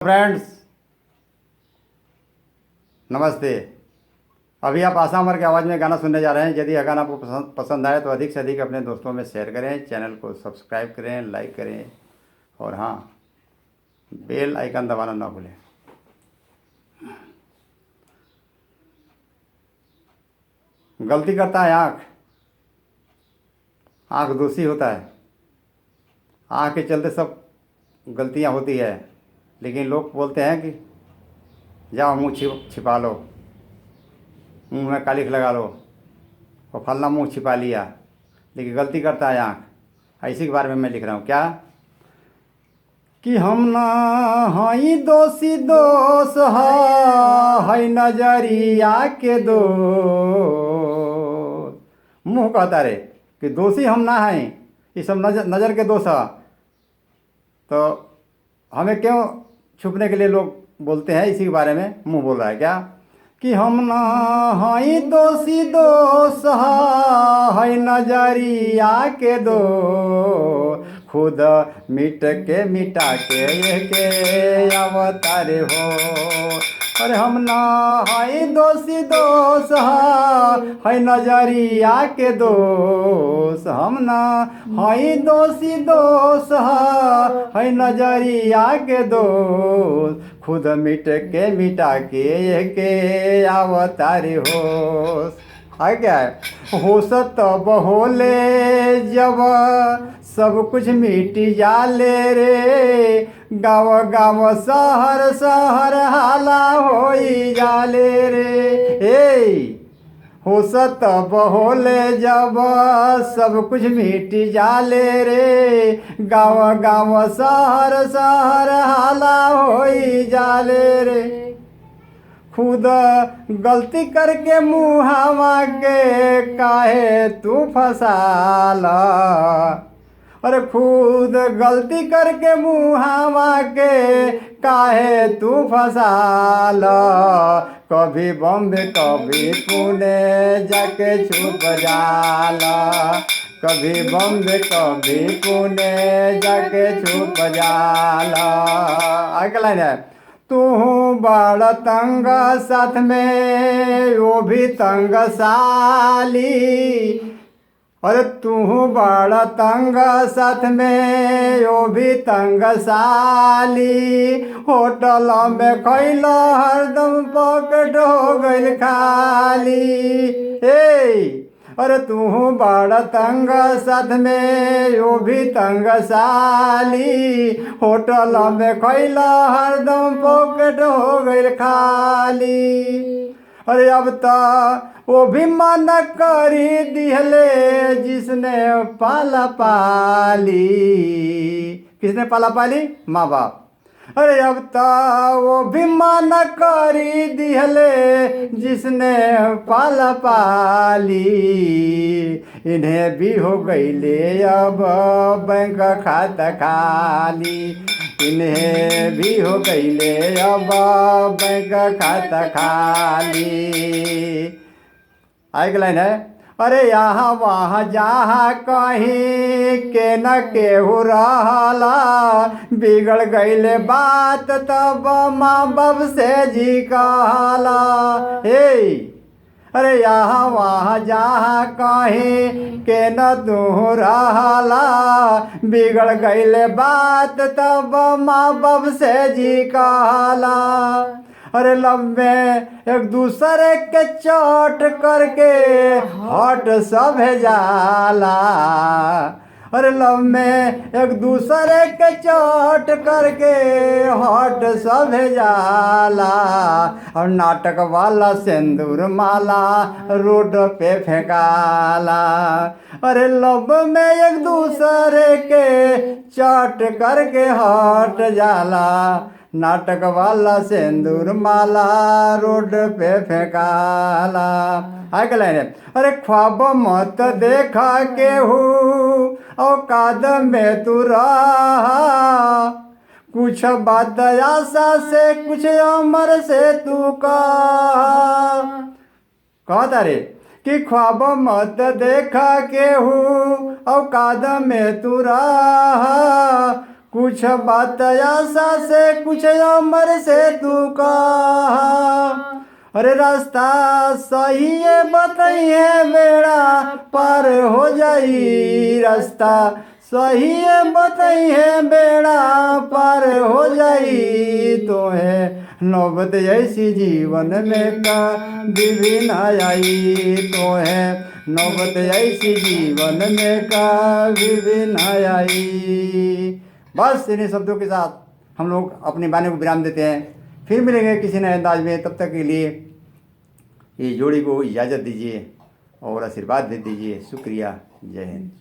Friends, नमस्ते। अभी आप आशा अमर की आवाज़ में गाना सुनने जा रहे हैं। यदि यह गाना आपको पसंद आए तो अधिक से अधिक अपने दोस्तों में शेयर करें, चैनल को सब्सक्राइब करें, लाइक करें और हाँ, बेल आइकन दबाना ना भूलें। गलती करता है आँख, आँख दोषी होता है। आँख के चलते सब गलतियाँ होती है, लेकिन लोग बोलते हैं कि जाओ मुँह छिपा लो, मुंह में कालिख लगा लो और फलना मुंह छिपा लिया, लेकिन गलती करता है आँख। इसी के बारे में मैं लिख रहा हूँ। क्या कि हम ना हई दोषी, दोष है नजरिया के दो। मुँह कहता रे कि दोषी हम ना हैं, ये सब नज़र के दोष है। तो हमें क्यों छुपने के लिए लोग बोलते हैं, इसी के बारे में मुँह बोल रहा है। क्या कि हम ना हई दोषी, दोष है नजरिया के दो। खुद मिट के मिटा के अवतार हो। अरे हम ना हई दोषी, दोष है नजरिया के दोष। हम ना हई दोषी, दोष है नजरिया के दोष। खुद मिट के मिटा के अवतार हो। है क्या है होश तब होले जब सब कुछ मिट जाले रे। गाँव गाँव शहर शहर हाला होई जाले रे। होश तब होले जब सब कुछ मिट जाले रे। गाँव गाँव शहर शहर हाला होई जाले रे। खुद गलती करके मुहावा के काहे तू फसाला। अरे खुद गलती करके मुहावा के काहे तू फसाला। कभी बॉम्बे कभी पुणे जाके छुप जाला। कभी बॉम्बे कभी पुणे जाके छुप जाला। आगे लाइन है, तू बड़ा तंग साथ में वो भी तंग साली। अरे तू बड़ा तंग साथ में वो भी तंग साली। होटल में खैला हरदम पॉकेट हो गई खाली। अरे तू बड़ा तंग साथ में वो भी तंग साली। होटल में खैला हरदम पॉकेट हो गई खाली। अरे अब तो वो भी मना करी दिहले जिसने पाला पाली। किसने पाला पाली? माँ बाप। अरे अब तो वो भी मना करी दिहले जिसने पाला पाली। इन्हें भी हो गईले अब बैंक खाता खाली। इन्हें भी हो गईले अब बैंक खाता खाली। आगे लाइन है, अरे यहाँ वहाँ जहाँ कहीं के न केहू रहला। बिगड़ गईले बात तब माँ बाप से जी कहला। अरे यहाँ वहाँ जहाँ कहीं के न तू रहला। बिगड़ गईले बात तब माँ बाप से जी कहला। अरे लब में एक दूसरे के चोट करके हट सब जाला। अरे लब में एक दूसरे के चोट करके हट सब जाला। और नाटक वाला सिंदूर माला रोड पे फेंकाला। अरे लब में एक दूसरे के चोट करके हट जाला। नाटक वाला सिंदूर माला रोड पे फेंकाला। आगे लाइन है, अरे ख्वाब मत देखा केहू औकात में तू रहा। कुछ बात आशा से कुछ अमर से तू कहता रे कि ख्वाब मत देखा केहू औकात में तू रहा। कुछ बात आशा से कुछ अमर से तू कहा। अरे रास्ता सही है बताइए बेड़ा पार हो जाई, रास्ता सही है बताइए बेड़ा पार हो जाई। तो है नौबत ऐसी जीवन में कभी भी ना आई, तो है नौबत ऐसी जीवन में कभी भी ना आई। बस इन्हीं शब्दों के साथ हम लोग अपनी वाणी को विराम देते हैं। फिर मिलेंगे किसी नए अंदाज में, तब तक के लिए ये जोड़ी को इजाज़त दीजिए और आशीर्वाद दे दीजिए। शुक्रिया। जय हिंद।